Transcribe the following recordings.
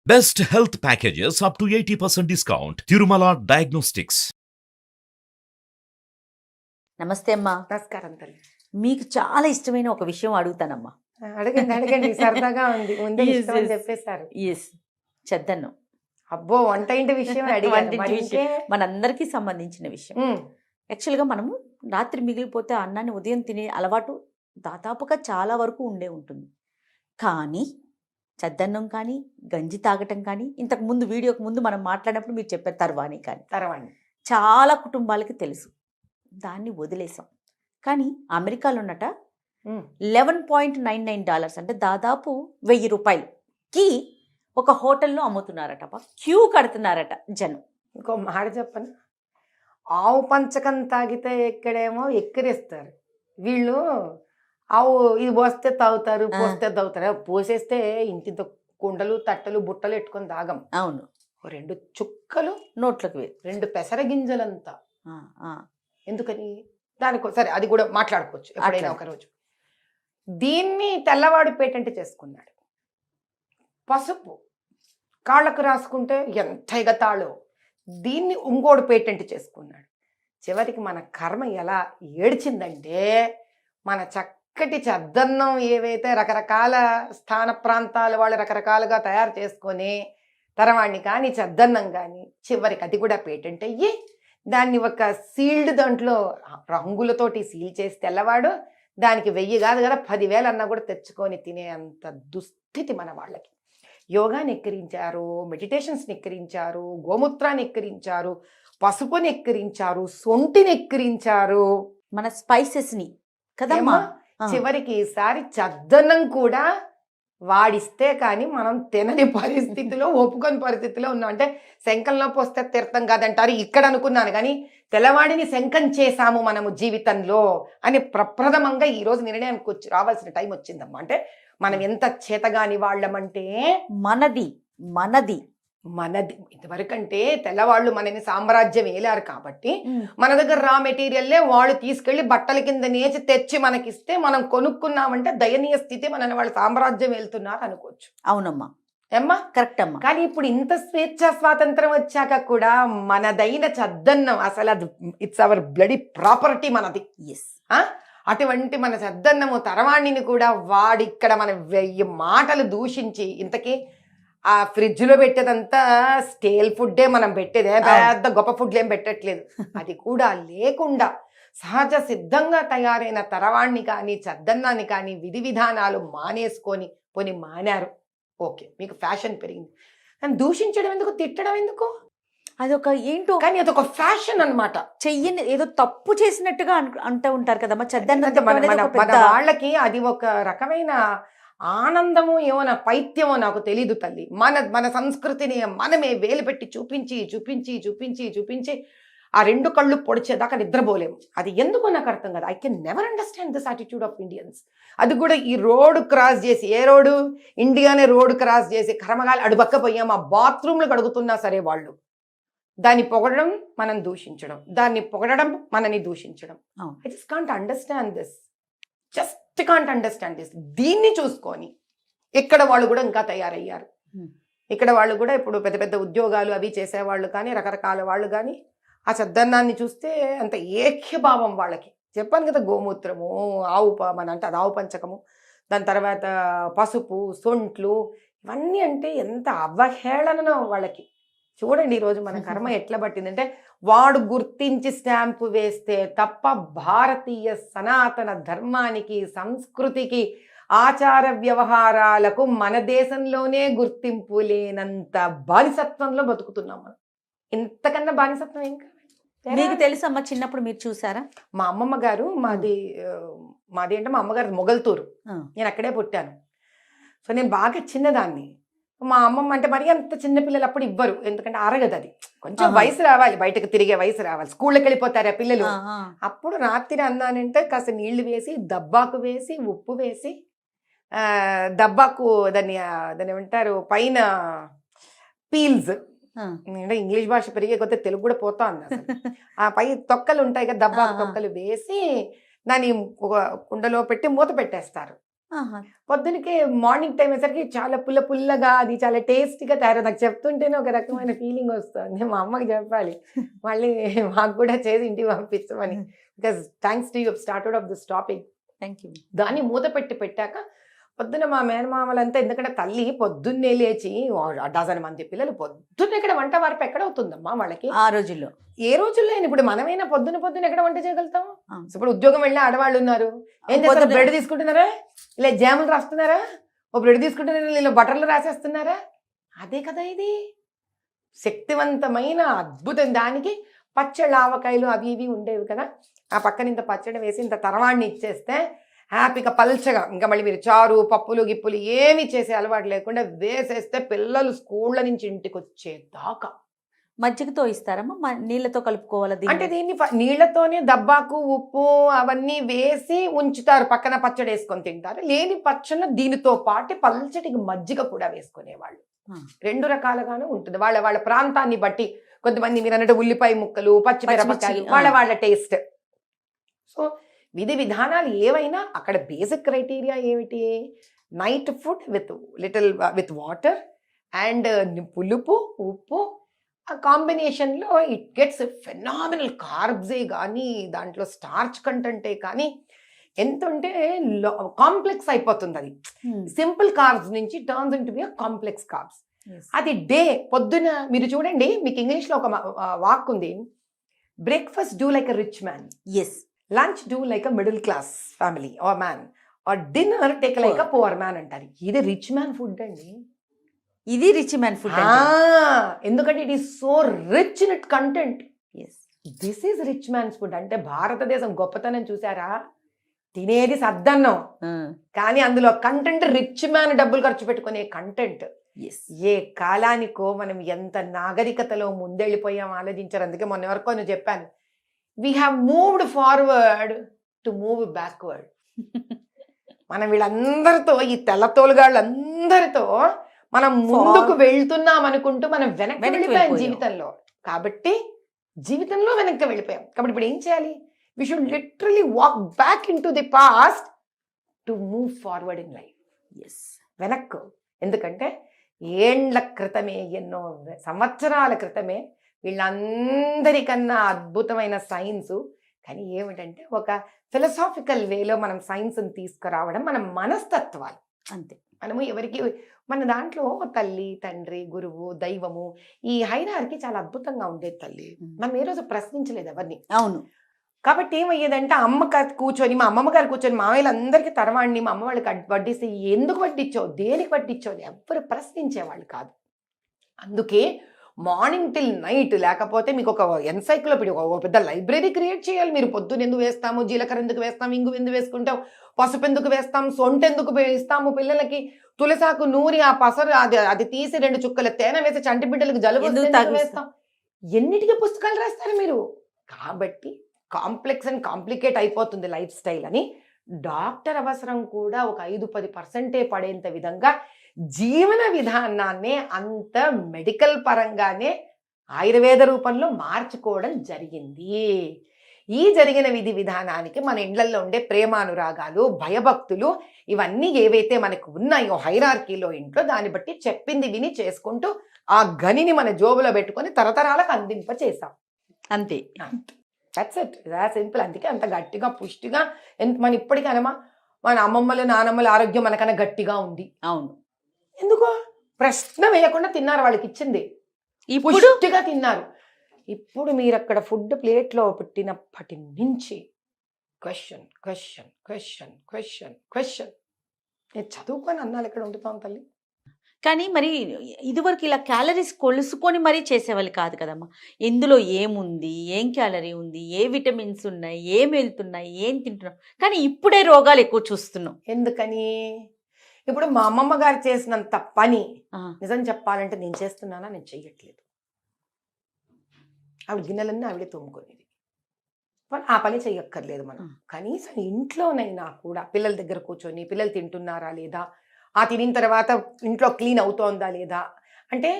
Best health packages up to 80% discount. Tirumala Diagnostics. నమస్తే అమ్మా. నమస్కారం తల్లి. మీకు చాలా ఇష్టమైన ఒక విషయం అడుగుతానమ్మా. అడగండి అడగండి, సరదాగా ఉంది. ముందే ఇష్టం అని చెప్పేశారు. ఎస్, చెద్దన్నం. అబ్బో, వంట ఇంటి విషయం అడిగారు. వంటింటి మరి విషయం, ఇంకే? మనందరికీ సంబంధించిన విషయం. యాక్చువల్గా మనము రాత్రి మిగిలిపోతే అన్నాన్ని ఉదయం తినే అలవాటు దాదాపుగా చాలా వరకు ఉండే ఉంటుంది. కానీ చెద్దన్నం కానీ గంజి తాగటం కానీ, ఇంతకు ముందు వీడియోకి ముందు మనం మాట్లాడినప్పుడు మీరు చెప్పారు తర్వాణి కానీ, తర్వాణి చాలా కుటుంబాలకి తెలుసు. దాన్ని వదిలేసాం. కానీ అమెరికాలో ఉన్నట $11.99 అంటే దాదాపు $1000కి ఒక హోటల్లో అమ్ముతున్నారట. క్యూ కడుతున్నారట జనం. ఇంకో మాట చెప్పను, ఆవు పంచకం తాగితే ఎక్కడేమో ఎక్కిరిస్తారు వీళ్ళు. ఆవు ఇది పోస్తే తాగుతారు, పోస్తే తాగుతారు. పోసేస్తే ఇంటితో కుండలు తట్టలు బుట్టలు ఎట్టుకొని తాగం. అవును, 2 చుక్కలు నోట్లకు 2 పెసర గింజలంతా. ఎందుకని? దానికో సరే, అది కూడా మాట్లాడుకోవచ్చు ఎప్పుడైనా ఒకరోజు. దీన్ని తెల్లవాడు పేటెంట్ చేసుకున్నాడు. పసుపు కాళ్ళకు రాసుకుంటే ఎంత ఎగతాళో, దీన్ని ఇంకోడు పేటెంట్ చేసుకున్నాడు. చివరికి మన కర్మ ఎలా ఏడ్చిందంటే, మన చక్కటి చద్దన్నం ఏవైతే రకరకాల స్థాన ప్రాంతాల వాళ్ళు రకరకాలుగా తయారు చేసుకొని తర్వాణ్ణి కానీ చద్దన్నం కానీ చివరికి అది కూడా పేటెంట్ అయ్యి దాన్ని ఒక సీల్డ్ దాంట్లో రంగులతోటి సీల్ చేసి తెల్లవాడు దానికి 1000 కాదు కదా 10,000 అన్నా కూడా తెచ్చుకొని తినే అంత దుస్థితి మన వాళ్ళకి. యోగాని ఎక్కిరించారు, మెడిటేషన్స్ని ఎక్కిరించారు, గోమూత్రాన్ని ఎక్కిరించారు, పసుపుని ఎక్కిరించారు, సొంటిని ఎక్కిరించారు, మన స్పైసెస్ని కదమ్మా. చివరికి ఈసారి చద్దన్నం కూడా వాడిస్తే కానీ మనం తినని పరిస్థితిలో, ఒప్పుకొని పరిస్థితిలో ఉన్నాం. అంటే శంఖంలో పోస్తే తీర్థం కాదంటారు ఇక్కడ అనుకున్నాను, కానీ తెల్లవాడిని శంఖం చేశాము మనము జీవితంలో అని ప్రప్రథమంగా ఈరోజు నిర్ణయానికి రావాల్సిన టైం వచ్చిందమ్మా. అంటే మనం ఎంత చేతగాని వాళ్ళమంటే మనది మనది మనది. ఇంతవరకంటే తెల్లవాళ్ళు మనని సామ్రాజ్యం ఏలారు కాబట్టి మన దగ్గర రా మెటీరియల్లే వాళ్ళు తీసుకెళ్లి బట్టల కింద నేచి తెచ్చి మనకిస్తే మనం కొనుక్కున్నామంటే దయనీయ స్థితి, మనని వాళ్ళు సామ్రాజ్యం వెళ్తున్నారు అనుకోవచ్చు. అవునమ్మా, ఏమ్మా? కరెక్ట్ అమ్మా. కానీ ఇప్పుడు ఇంత స్వేచ్ఛ స్వాతంత్రం వచ్చాక కూడా మనదైన చద్దన్నం అసలు అది ఇట్స్ అవర్ బ్లడీ ప్రాపర్టీ మనది. ఎస్, అటువంటి మన చద్దన్నము తర్వాణిని కూడా వాడిక్కడ మన 1000 మాటలు దూషించి, ఇంతకీ ఆ ఫ్రిడ్జ్ లో పెట్టేదంతా స్టేల్ ఫుడ్డే మనం పెట్టేదే, పెద్ద గొప్ప ఫుడ్లు ఏం పెట్టట్లేదు. అది కూడా లేకుండా సహజ సిద్ధంగా తయారైన తరవాణ్ణి కానీ చద్దన్నాన్ని కానీ విధి విధానాలు మానేసుకొని పోని మానారు. ఓకే, మీకు ఫ్యాషన్ పెరిగింది. కానీ దూషించడం ఎందుకు, తిట్టడం ఎందుకు? అదొక ఏంటో, కానీ అదొక ఫ్యాషన్ అన్నమాట. చెయ్యని ఏదో తప్పు చేసినట్టుగా అంటూ ఉంటారు కదమ్మా. చద్దన్నం మన వాళ్ళకి అది ఒక రకమైన ఆనందము, ఏమో పైత్యమో నాకు తెలీదు తల్లి. మన సంస్కృతిని మనమే వేలు పెట్టి చూపించి చూపించి చూపించి చూపించి ఆ 2 కళ్ళు పొడిచేదాకా నిద్రపోలేము. అది ఎందుకో నాకు అర్థం కదా. I can never understand this attitude of Indians. అది కూడా ఈ రోడ్డు క్రాస్ చేసి, ఏ రోడ్డు? ఇండియానే రోడ్డు క్రాస్ చేసి కర్మగాలి అడుపక్క పోయాం, ఆ బాత్రూమ్లు కడుగుతున్నా సరే వాళ్ళు దాన్ని పొగడడం, మనం దూషించడం, దాన్ని పొగడడం, మనని దూషించడం. I just can't understand this, just can't understand this. దీన్ని చూసుకొని ఇక్కడ వాళ్ళు కూడా ఇంకా తయారయ్యారు. ఇక్కడ వాళ్ళు కూడా ఇప్పుడు పెద్ద పెద్ద ఉద్యోగాలు అవి చేసేవాళ్ళు కానీ రకరకాల వాళ్ళు కానీ ఆ చద్దన్నాన్ని చూస్తే అంత ఏక్యభావం వాళ్ళకి. చెప్పాను కదా, గోమూత్రము, మన అంటే అది ఆవు పంచకము, దాని తర్వాత పసుపు, సొంట్లు, ఇవన్నీ అంటే ఎంత అవహేళనో వాళ్ళకి. చూడండి ఈరోజు మన కర్మ ఎట్లా పట్టిందంటే, వాడు గుర్తించి స్టాంపు వేస్తే తప్ప భారతీయ సనాతన ధర్మానికి, సంస్కృతికి, ఆచార వ్యవహారాలకు మన దేశంలోనే గుర్తింపు లేనంత బానిసత్వంలో బతుకుతున్నాం మనం. ఇంతకన్నా బానిసత్వం ఏం కావాలి? మీకు తెలుసమ్మా, చిన్నప్పుడు మీరు చూసారా? మా అమ్మమ్మ గారు, మాది అంటే మా అమ్మగారు మొగల్తూరు, నేను అక్కడే పుట్టాను. సో నేను బాగా చిన్నదాన్ని. మా అమ్మమ్మ అంటే మరి అంత చిన్నపిల్లలు అప్పుడు ఇవ్వరు, ఎందుకంటే అరగదు, అది కొంచెం వయసు రావాలి, బయటకు తిరిగే వయసు రావాలి, స్కూళ్ళకి వెళ్ళిపోతారు ఆ పిల్లలు. అప్పుడు రాత్రి అన్నానంటే కాస్త నీళ్లు వేసి, దబ్బాకు వేసి, ఉప్పు వేసి, దబ్బాకు దాన్ని ఏమంటారు పైన పీల్స్, అంటే ఇంగ్లీష్ భాష పెరిగే కొద్దిగా తెలుగు కూడా పోతా ఉంది అసలు. ఆ పై తొక్కలు ఉంటాయి కదా, దబ్బాకు తొక్కలు వేసి దాన్ని ఒక కుండలో పెట్టి మూత పెట్టేస్తారు. ఆహా. పొద్దునకి మార్నింగ్ టైం అయ్యేసరికి చాలా పుల్లగా అది చాలా టేస్టీగా తయారు. నాకు చెప్తుంటేనే ఒక రకమైన ఫీలింగ్ వస్తుంది. మా అమ్మకి చెప్పాలి మళ్ళీ మాకు కూడా చేసి ఇంటికి పంపించమని. Because thanks to you started off this topic. Thank you. దాన్ని మూత పెట్టాక పొద్దున మా మేనమామలంతా, ఎందుకంటే తల్లి పొద్దున్నే లేచి డజన్ మంది పిల్లలు పొద్దున్న ఎక్కడ వంట వార్పు ఎక్కడ అవుతుందమ్మా వాళ్ళకి ఆ రోజుల్లో ఏ రోజుల్లో అయినా. ఇప్పుడు మనమైనా పొద్దున ఎక్కడ వంట చేయగలుగుతాం? ఆ. ఇప్పుడు ఉద్యోగం వెళ్ళిన ఆడవాళ్ళు ఉన్నారు, ఏం చేస్తారు? బ్రెడ్ తీసుకుంటున్నారా, ఇలా జాములు రాస్తున్నారా, ఓ బ్రెడ్ తీసుకుంటున్నారా, ఇలా బటర్లు రాసేస్తున్నారా? అదే కదా ఇది శక్తివంతమైన అద్భుతం. దానికి పచ్చళ్ళు ఆవకాయలు అవి ఇవి ఉండేవి కదా, ఆ పక్కన ఇంత పచ్చడి వేసి ఇంత తర్వాణ్ణి ఇచ్చేస్తే హ్యాపీగా పల్చగా, ఇంకా మళ్ళీ మీరు చారు పప్పులు గిప్పులు ఏమి చేసే అలవాటు లేకుండా వేసేస్తే పిల్లలు స్కూళ్ళ నుంచి ఇంటికి వచ్చేదాకా. మజ్జిగతో ఇస్తారమ్మా, నీళ్ళతో కలుపుకోవాలా అంటే దీన్ని నీళ్లతోనే దబ్బాకు ఉప్పు అవన్నీ వేసి ఉంచుతారు, పక్కన పచ్చడి వేసుకొని తింటారు. లేని పచ్చళ్ళు దీనితో పాటు పల్చటి మజ్జిగ కూడా వేసుకునేవాళ్ళు. రెండు రకాలుగానే ఉంటుంది వాళ్ళ వాళ్ళ ప్రాంతాన్ని బట్టి. కొంతమంది మీరు అన్నట్టు ఉల్లిపాయ ముక్కలు, పచ్చిమిరపకాయలు, వాళ్ళ టేస్ట్. సో విధి విధానాలు ఏవైనా అక్కడ బేసిక్ క్రైటీరియా ఏమిటి? Night food with water and పులుపు ఉప్పు, ఆ కాంబినేషన్లో ఇట్ గెట్స్ ఫెనామినల్. కార్బ్సే కానీ దాంట్లో స్టార్చ్ కంటెంటే కానీ ఎంత ఉంటే కాంప్లెక్స్ అయిపోతుంది. అది సింపుల్ కార్బ్స్ నుంచి turns into be complex carbs. అది డే పొద్దున మీరు చూడండి, మీకు ఇంగ్లీష్లో ఒక వాక్ ఉంది, breakfast do like a rich man, yes, lunch do like a middle class family or man, or dinner take like a poor man అంటారు. ఇది రిచ్ మ్యాన్ ఫుడ్ అండి. ఇది రిచ్ మ్యాన్ ఫుడ్. ఎందుకంటే it is so rich in it content. This is rich man's food. అంటే భారతదేశం గొప్పతనం చూసారా? తినేది సద్దన్నం, కానీ అందులో కంటెంట్ రిచ్ మ్యాన్ డబ్బులు ఖర్చు పెట్టుకునే కంటెంట్. ఏ కాలానికో మనం ఎంత నాగరికతలో ముందెళ్ళిపోయాం ఆలోచించారు. అందుకే మొన్న వరకు నేను చెప్పాను, we have moved forward to move backward. మనం వీళ్ళందరితో, ఈ తెల్లతోలుగాళ్ళందరితో మనం ముందుకు వెళ్తున్నాం అనుకుంటూ మనం వెనక్కి వెళ్ళిపోయాం జీవితంలో. కాబట్టి జీవితంలో వెనక్కి వెళ్ళిపోయాం. కాబట్టి ఇప్పుడు ఏం చేయాలి? We should literally walk back into the past to move forward in life. వెనక్కు. ఎందుకంటే ఏండ్ల క్రితమే, ఎన్నో సంవత్సరాల క్రితమే వీళ్ళందరికన్నా అద్భుతమైన సైన్సు. కానీ ఏమిటంటే ఒక ఫిలసాఫికల్ వేలో మనం సైన్స్ని తీసుకురావడం, మన మనస్తత్వాలు అంతే. మనము ఎవరికి మన దాంట్లో తల్లి తండ్రి గురువు దైవము ఈ హైరార్కీ చాలా అద్భుతంగా ఉండేది తల్లి. మనం ఏ రోజు ప్రశ్నించలేదు ఎవరిని. అవును. కాబట్టి ఏమయ్యేదంటే అమ్మ కూర్చొని, మా అమ్మమ్మ గారు కూర్చొని మామయ్యలందరికీ తరవాణ్ణి మా అమ్మ వాళ్ళకి వడ్డిస్తే ఎందుకు వడ్డించావు, దేనికి వడ్డించావు, ఎవ్వరు ప్రశ్నించేవాళ్ళు కాదు. అందుకే మార్నింగ్ టిల్ నైట్, లేకపోతే మీకు ఒక ఎన్సైక్లోపీడియా, ఒక పెద్ద లైబ్రరీ క్రియేట్ చేయాలి. మీరు పొద్దున ఎందుకు వేస్తాము, జీలకర్ర ఎందుకు వేస్తాము, ఇంగు ఎందుకు వేసుకుంటాం, పసుపు ఎందుకు వేస్తాం, సొంట ఎందుకు ఇస్తాము పిల్లలకి, తులసాకు నూరి ఆ పసరు అది తీసి 2 చుక్కల తేనె వేసి చంటి బిడ్డలకు జలుబు వేస్తాం. ఎన్నిటికీ పుస్తకాలు రాస్తారు మీరు. కాబట్టి కాంప్లెక్స్ అండ్ కాంప్లికేట్ అయిపోతుంది లైఫ్ స్టైల్ అని డాక్టర్ అవసరం కూడా ఒక 5-10% పడేంత విధంగా జీవన విధానాన్ని అంత మెడికల్ పరంగానే ఆయుర్వేద రూపంలో మార్చుకోవడం జరిగింది. ఈ జరిగిన విధి విధానానికి మన ఇండ్లలో ఉండే ప్రేమానురాగాలు, భయభక్తులు ఇవన్నీ ఏవైతే మనకు ఉన్నాయో హైరార్కీలో ఇంట్లో, దాన్ని బట్టి చెప్పింది విని చేసుకుంటూ ఆ గనిని మన జోబులో పెట్టుకొని తరతరాలకు అందింప చేసాం. అంతే. That's it. సింపుల్. అందుకే అంత గట్టిగా పుష్టిగా మన ఇప్పటికనమా మన అమ్మమ్మలు నానమ్మల ఆరోగ్యం మనకన్నా గట్టిగా ఉంది. అవును. ఎందుకో ప్రశ్న వేయకుండా తిన్నారు, వాళ్ళకి ఇచ్చింది ఇప్పుడు పుష్టిగా తిన్నారు. ఇప్పుడు మీరు అక్కడ ఫుడ్ ప్లేట్లో పెట్టినప్పటి నుంచి question question question question question. నేను చదువుకొని అన్నాలు ఎక్కడ వండుతాం తల్లి. కానీ మరి ఇదివరకు ఇలా క్యాలరీస్ కొలుసుకొని మరీ చేసేవాళ్ళు కాదు కదమ్మా. ఎందులో ఏముంది, ఏం క్యాలరీ ఉంది, ఏ విటమిన్స్ ఉన్నాయి, ఏం వెళ్తున్నాయి, ఏం తింటున్నాం. కానీ ఇప్పుడే రోగాలు ఎక్కువ చూస్తున్నాం. ఎందుకని? ఇప్పుడు మా అమ్మమ్మ గారు చేసినంత పని నిజం చెప్పాలంటే నేను చేస్తున్నానా? నేను చెయ్యట్లేదు. ఆవిడ గిన్నెలన్నీ ఆవిడే తోముకునేది. ఆ పని చెయ్యక్కర్లేదు మనం. కనీసం ఇంట్లోనైనా కూడా పిల్లల దగ్గర కూర్చొని పిల్లలు తింటున్నారా లేదా, ఆ తినిన తర్వాత ఇంట్లో క్లీన్ అవుతోందా లేదా, అంటే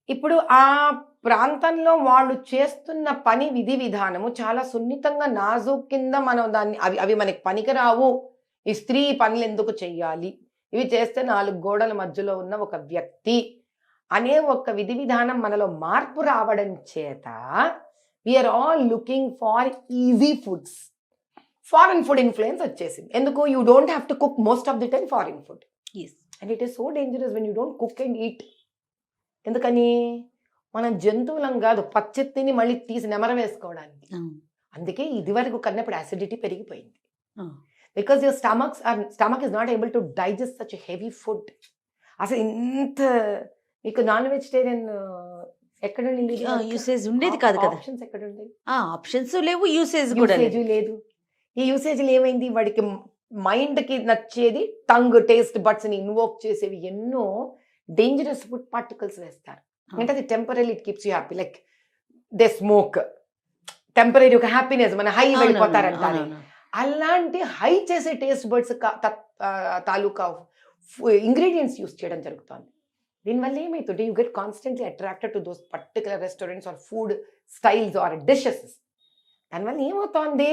ఇప్పుడు ఆ ప్రాంతంలో వాళ్ళు చేస్తున్న పని విధి విధానము చాలా సున్నితంగా నాజూక్ కింద మనం దాన్ని అవి మనకి పనికిరావు, ఈ స్త్రీ పనులు ఎందుకు చెయ్యాలి, ఇవి చేస్తే 4 గోడల మధ్యలో ఉన్న ఒక వ్యక్తి అనే ఒక విధి విధానం మనలో మార్పు రావడం చేత we are all looking for easy foods. Foreign food influence వచ్చేసింది. ఎందుకు? You don't have to cook most of the time foreign food. And it is so dangerous when you don't cook and eat. ఎందుకని? మనం జంతువులం కాదు, పచ్చెత్తిని మళ్ళీ తీసి నెమర వేసుకోవడానికి. అందుకే ఇది వరకు కన్నప్పుడు యాసిడిటీ పెరిగిపోయింది. Because your stomach is not able to digest such heavy food. అసలు ఇంత మీకు నాన్ వెజిటేరియన్ ఎక్కడ యూసేజ్ ఉండేది కాదు కదా. ఆప్షన్స్ ఎక్కడ ఉండేది? ఆప్షన్స్ లేవు, యూసేజ్ కూడా లేదు. ఈ యూసేజ్లు ఏమైంది? వాడికి మైండ్కి నచ్చేది టంగ్, టేస్ట్ బడ్స్ని ఇన్వోక్ చేసేవి ఎన్నో డేంజరస్ ఫుడ్ పార్టికల్స్ వేస్తారు. అంటే అది temporary, it keeps you happy. Like they smoke, temporary ఒక హ్యాపీనెస్, మన హై వెళ్ళిపోతారంటారు. అలాంటి హై చేసే టేస్ట్ బర్డ్స్ తాలూకా ఇంగ్రీడియంట్స్ యూస్ చేయడం జరుగుతుంది. దీనివల్ల ఏమవుతుంది? You get constantly attracted to those particular restaurants or food styles or dishes. దానివల్ల ఏమవుతుంది?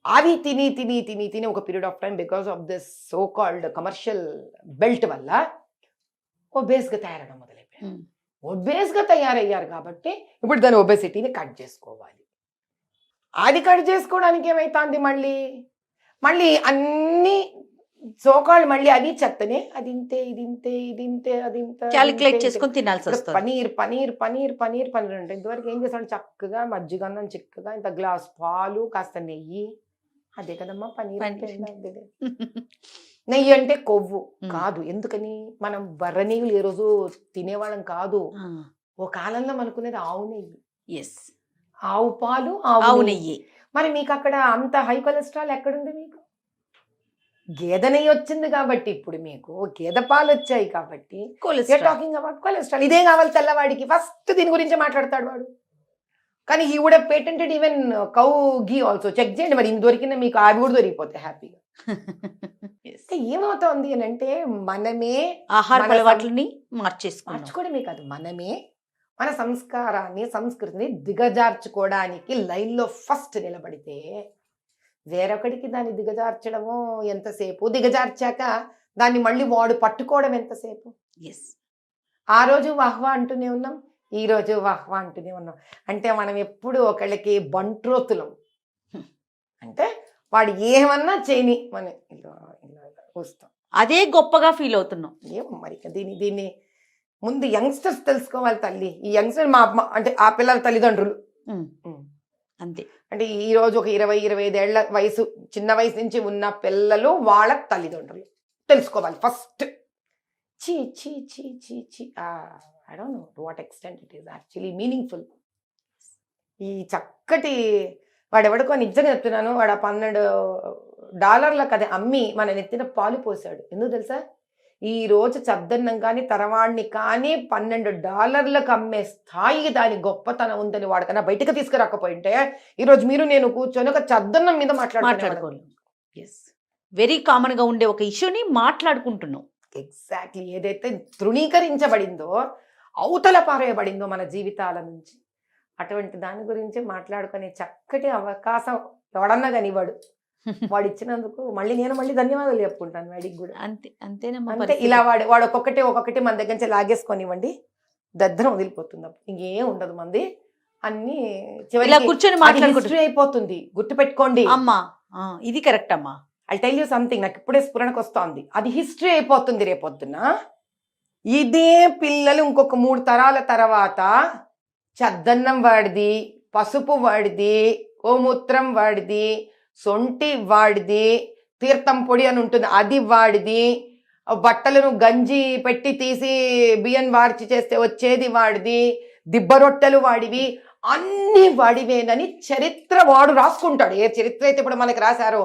అవి తిని తిని తిని తిని ఒక period of time because of this so called commercial belt వల్ల ఒబేస్గా తయారవడం మొదలైపోయారు. ఒబేస్గా తయారయ్యారు కాబట్టి ఇప్పుడు దాని ఒబేసిటీని కట్ చేసుకోవాలి. అది కట్ చేసుకోవడానికి ఏమైతుంది? మళ్ళీ అన్ని సోకాళ్ళు మళ్ళీ అది చెత్తనే, అది ఇంతే, ఇది ఇంతే, ఇది ఇంతే, అది ఇంత క్యాలిక్యులేట్ చేసుకొని తినాల్సి వస్తుంది. పనీర్ పనీర్ పనీర్ పనీర్ పనీర్ అంటే ఇంతవరకు ఏం చేస్తాడు? చక్కగా మజ్జిగన్నం, చిక్కగా ఇంత గ్లాస్ పాలు, కాస్త నెయ్యి, అదే కదమ్మా పనీర్. నెయ్యి అంటే కొవ్వు కాదు. ఎందుకని? మనం బర్రెనెయ్యులు ఏ రోజు తినేవాళ్ళం కాదు. ఓ కాలంలో మనకునేది ఆవు నెయ్యి, ఆవు పాలు, ఆవు నెయ్యి. మరి మీకు అక్కడ అంత హై కొలెస్ట్రాల్ ఎక్కడుంది? మీకు గేదె నెయ్యి వచ్చింది కాబట్టి, ఇప్పుడు మీకు గేదె పాలు వచ్చాయి కాబట్టి టాకింగ్ అబౌట్ కొలెస్ట్రాల్. ఇదే కావాలి తెల్లవాడికి. ఫస్ట్ దీని గురించి మాట్లాడతాడు వాడు. కానీ he would have patented even cow ghee also. Check చేయండి మరి, ఇన్ని దొరికిన మీకు అవి కూడా దొరికిపోతాయి హ్యాపీగా. ఏమవుతోంది అని అంటే మనమే ఆహార అలవాట్లని మార్చుకోవడమే కాదు, మనమే మన సంస్కారాన్ని, సంస్కృతిని దిగజార్చుకోవడానికి లైన్లో ఫస్ట్ నిలబడితే వేరొకడికి దాన్ని దిగజార్చడము ఎంతసేపు, దిగజార్చాక దాన్ని మళ్ళీ వాడు పట్టుకోవడం ఎంతసేపు. ఆ రోజు వాహ్వా అంటూనే ఉన్నాం, ఈ రోజు వాహ్వా అంటూనే ఉన్నాం. అంటే మనం ఎప్పుడు ఒకళ్ళకి బంట్రోతులం. అంటే వాడు ఏమన్నా చేయని మనం ఇలా వస్తాం, అదే గొప్పగా ఫీల్ అవుతున్నాం. ఏమో మరి దీన్ని ముందు యంగ్స్టర్స్ తెలుసుకోవాలి తల్లి. ఈ యంగ్స్టర్ అంటే ఆ పిల్లల తల్లిదండ్రులు అంతే. అంటే ఈ రోజు ఒక 20-25 ఏళ్ల వయసు, చిన్న వయసు నుంచి ఉన్న పిల్లలు వాళ్ళ తల్లిదండ్రులు తెలుసుకోవాలి ఫస్ట్. చీ చీ చీ చీ చీ I don't know to what extent it is actually meaningful. ఈ చక్కటి వాడెవడికో నిజంగా చెప్తున్నాను, వాడు $12 అది అమ్మి మన నెత్తిన పాలు పోసాడు. ఎందుకు తెలుసా? ఈ రోజు చద్దన్నం కానీ తరవాణ్ణి కానీ $12 అమ్మే స్థాయి దాని గొప్పతనం ఉందని వాడికన్నా బయటకు తీసుకురాకపోయింటే ఈరోజు మీరు నేను కూర్చొని ఒక చద్దన్నం మీద మాట్లాడుకోవాలి. వెరీ కామన్ గా ఉండే ఒక ఇష్యూని మాట్లాడుకుంటున్నాం. ఎగ్జాక్ట్లీ. ఏదైతే తృణీకరించబడిందో, అవతల పారేయబడిందో మన జీవితాల నుంచి, అటువంటి దాని గురించి మాట్లాడుకునే చక్కటి అవకాశం ఎవడన్నా కానివాడు వాడు ఇచ్చినందుకు మళ్ళీ ధన్యవాదాలు చెప్పుకుంటాను వాడికి కూడా. అంతే. ఇలా వాడు ఒక్కొక్కటి మన దగ్గర నుంచి లాగేసుకొనివ్వండి, దద్దరం వదిలిపోతుంది. ఇంకేం ఉండదు మంది, అన్ని కూర్చొని మాట్లాడుకుంటూ అయిపోతుంది. గుర్తు పెట్టుకోండి అమ్మా, ఇది కరెక్ట్ అమ్మా. ఐ టెల్ యూ సంథింగ్, నాకు ఇప్పుడే స్ఫురణకు వస్తోంది. అది హిస్టరీ అయిపోతుంది రేపొద్దున. ఇదే పిల్లలు ఇంకొక 3 తరాల తర్వాత చద్దన్నం వాడిది, పసుపు వాడిది, గోమూత్రం వాడిది, సొంటి వాడిది, తీర్థం పొడి అని ఉంటుంది అది వాడిది, బట్టలను గంజి పెట్టి తీసి బియ్యం వార్చి చేస్తే వచ్చేది వాడిది, దిబ్బ రొట్టెలు వాడివి, అన్ని వాడివేనని చరిత్ర వాడు రాసుకుంటాడు. ఏ చరిత్ర అయితే ఇప్పుడు మనకి రాశారో,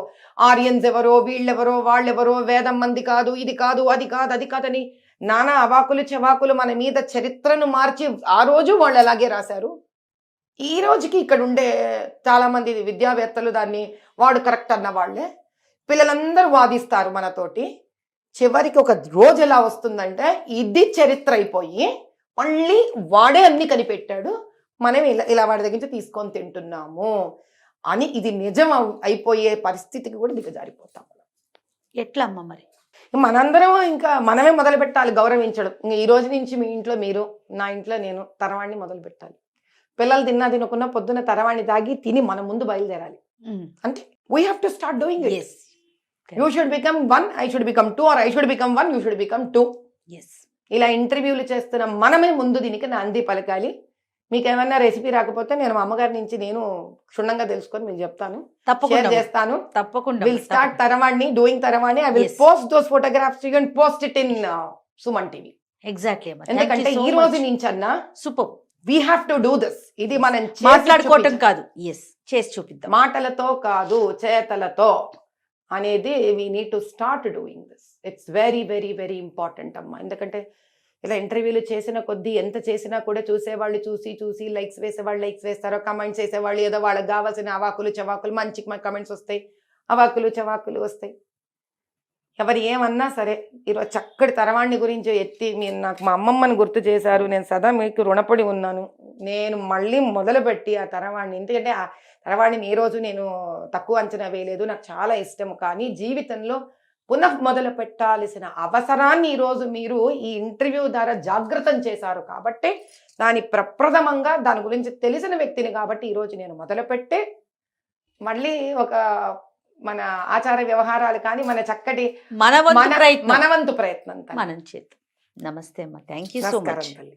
ఆర్యన్స్ ఎవరో, వీళ్ళెవరో, వాళ్ళెవరో, వేదం మంది కాదు, ఇది కాదు, అది కాదు, అది కాదని నానా అవాకులు చెవాకులు మన మీద చరిత్రను మార్చి ఆ రోజు వాళ్ళు అలాగే రాశారు. ఈ రోజుకి ఇక్కడ ఉండే చాలా మంది విద్యావేత్తలు దాన్ని వాడు కరెక్ట్ అన్న వాళ్ళే. పిల్లలందరూ వాదిస్తారు మనతోటి. చివరికి ఒక రోజు ఎలా వస్తుందంటే ఇది చరిత్ర అయిపోయి మళ్ళీ వాడే అన్ని కనిపెట్టాడు, మనం ఇలా వాడి దగ్గర నుంచి తీసుకొని తింటున్నాము అని ఇది నిజం అయిపోయే పరిస్థితికి కూడా దిగజారిపోతాం. ఎట్లా అమ్మ మరి? మనందరం ఇంకా మనమే మొదలు పెట్టాలి గౌరవించడం. ఇంక ఈ రోజు నుంచి మీ ఇంట్లో మీరు, నా ఇంట్లో నేను తరవాణ్ణి మొదలు పెట్టాలి. పిల్లలు తినకున్నా పొద్దున్న తరవాణ్ణి తాగి తిని మన ముందు బయలుదేరాలి. అంటే we have to start doing it. Yes you should become 1, I should become 2, or I should become 1, you should become 2. Yes. ఇలా ఇంటర్వ్యూలు చేస్తున్న మనమే ముందు దీనికి నాంది పలకాలి. మీకు ఏమన్నా రెసిపీ రాకపోతే నేను మా అమ్మగారి నుంచి నేను క్షుణ్ణంగా తెలుసుకొని మీకు చెప్తాను, షేర్ తప్పకుండా చేస్తాను. తప్పకుండా విల్ స్టార్ట్ తరవాణ్ణి, డూయింగ్ తరవాణ్ణి. I will Yes. Post those photographs and post it in Suman TV. Exactly అమ్మ. ఎందుకంటే ఈ రోజు నుంచి అన్నా super. We have to do this. ఇది మనం చేసి మాట్లాడుకోవటం చూపించాలి. కాదు, ఎస్ చేసి చూపిద్దాం. మాటలతో కాదు చేతలతో అనేది we need to start doing this. It's very very very important అమ్మా. ఎందుకంటే ఇలా ఇంటర్వ్యూలు చేసిన కొద్దీ ఎంత చేసినా కూడా చూసేవాళ్ళు చూసి లైక్స్ వేసేవాళ్ళు లైక్స్ వేస్తారు, కమెంట్స్ వేసేవాళ్ళు ఏదో వాళ్ళకి కావాల్సిన అవాకులు చవాకులు మంచి కమెంట్స్ వస్తాయి, అవాకులు చవాకులు వస్తాయి. ఎవరు ఏమన్నా సరే ఈరోజు చక్కటి తరవాణ్ణి గురించి ఎత్తి మీరు నాకు మా అమ్మమ్మని గుర్తు చేశారు. నేను సదా మీకు రుణపడి ఉన్నాను. నేను మళ్ళీ మొదలుపెట్టి ఆ తరవాణ్ణి, ఎందుకంటే ఆ తరవాణిని ఏ రోజు నేను తక్కువ అంచనా వేయలేదు, నాకు చాలా ఇష్టం. కానీ జీవితంలో పునః మొదలు పెట్టాల్సిన అవసరాన్ని ఈరోజు మీరు ఈ ఇంటర్వ్యూ ద్వారా జాగృతం చేశారు కాబట్టి, దాని ప్రప్రథమంగా దాని గురించి తెలిసిన వ్యక్తిని కాబట్టి ఈరోజు నేను మొదలుపెట్టే మళ్ళీ ఒక మన ఆచార వ్యవహారాలు కానీ మన చక్కటి మన వంతు ప్రయత్నం మనవంతు ప్రయత్నం. మనం చేద్దాం. నమస్తే అమ్మ, థ్యాంక్ యూ సో మచ్. తల్లి.